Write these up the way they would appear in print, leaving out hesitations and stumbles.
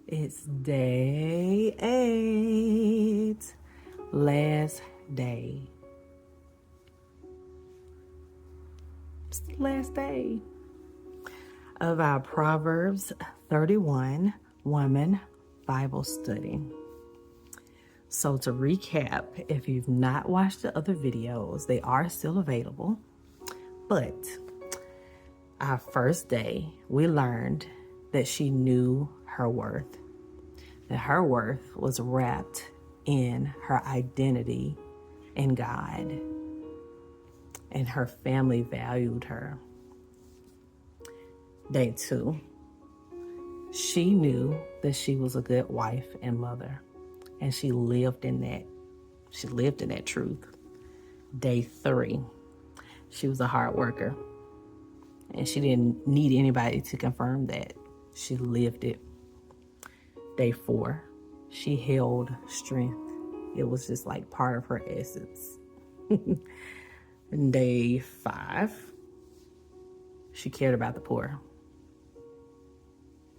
It's day 8, last day. It's the last day of our Proverbs 31 Woman Bible Study. So to recap, if you've not watched the other videos, they are still available. But our first day, we learned that she knew her worth. That her worth was wrapped in her identity in God. And her family valued her. Day 2, she knew that she was a good wife and mother. And she lived in that. She lived in that truth. Day 3, she was a hard worker. And she didn't need anybody to confirm that. She lived it. Day 4, she held strength. It was just like part of her essence. And day 5, she cared about the poor.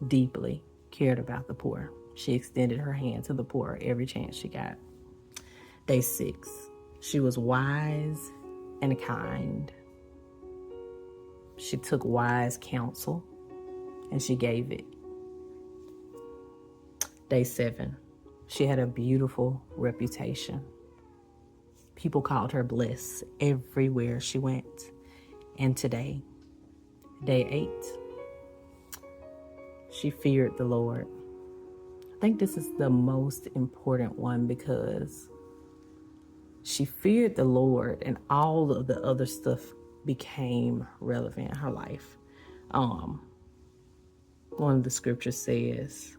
Deeply cared about the poor. She extended her hand to the poor every chance she got. Day 6, she was wise and kind. She took wise counsel and she gave it. Day 7, she had a beautiful reputation. People called her blessed everywhere she went. And today, day 8, she feared the Lord. I think this is the most important one because she feared the Lord and all of the other stuff became relevant in her life. One of the scriptures says,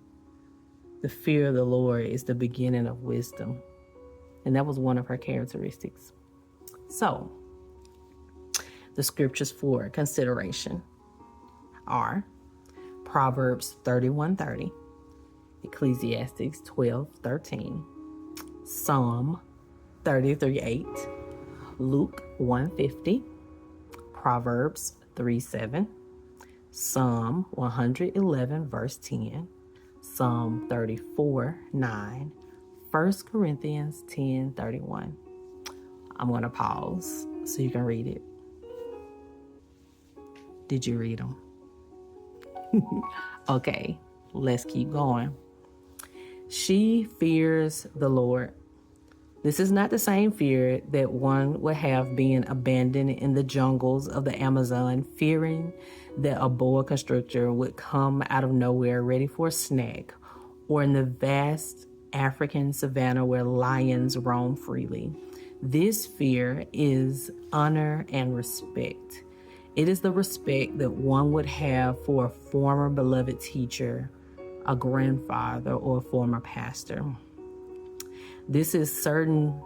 the fear of the Lord is the beginning of wisdom. And that was one of her characteristics. So, the scriptures for consideration are Proverbs 31:30, Ecclesiastes 12:13, Psalm 33:8, Luke 1:50, Proverbs 3:7, Psalm 111 verse 10, Psalm 34:9, 1 Corinthians 10:31. I'm going to pause so you can read it. Did you read them? Okay, let's keep going. She fears the Lord. This is not the same fear that one would have being abandoned in the jungles of the Amazon, fearing that a boa constrictor would come out of nowhere ready for a snack, or in the vast African savanna where lions roam freely. This fear is honor and respect. It is the respect that one would have for a former beloved teacher, a grandfather, or a former pastor. This is certain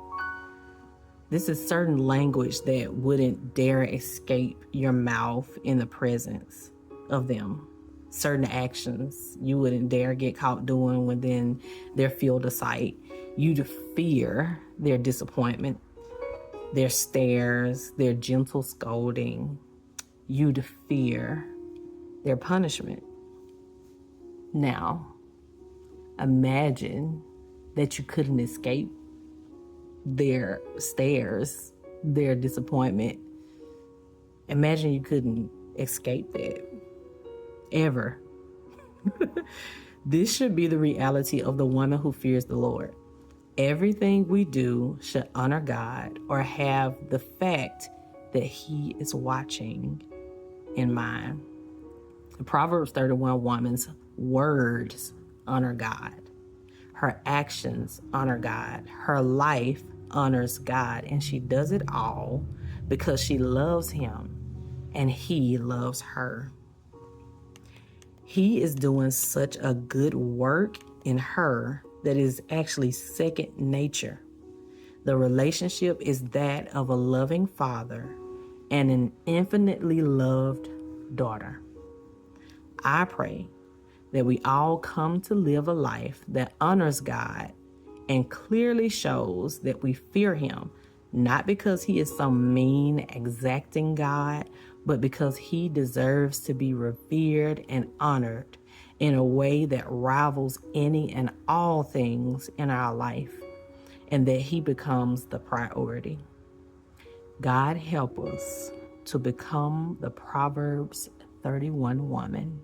language that wouldn't dare escape your mouth in the presence of them. Certain actions you wouldn't dare get caught doing within their field of sight. You'd fear their disappointment, their stares, their gentle scolding. You'd fear their punishment. Now, imagine that you couldn't escape their stares, their disappointment. Imagine you couldn't escape that. Ever. This should be the reality of the woman who fears the Lord. Everything we do should honor God or have the fact that He is watching in mind. The Proverbs 31 woman's words honor God. Her actions honor God. Her life honors God. And she does it all because she loves Him and He loves her. He is doing such a good work in her that is actually second nature. The relationship is that of a loving father and an infinitely loved daughter. I pray that we all come to live a life that honors God and clearly shows that we fear Him, not because He is some mean, exacting God, but because He deserves to be revered and honored in a way that rivals any and all things in our life, and that He becomes the priority. God help us to become the Proverbs 31 woman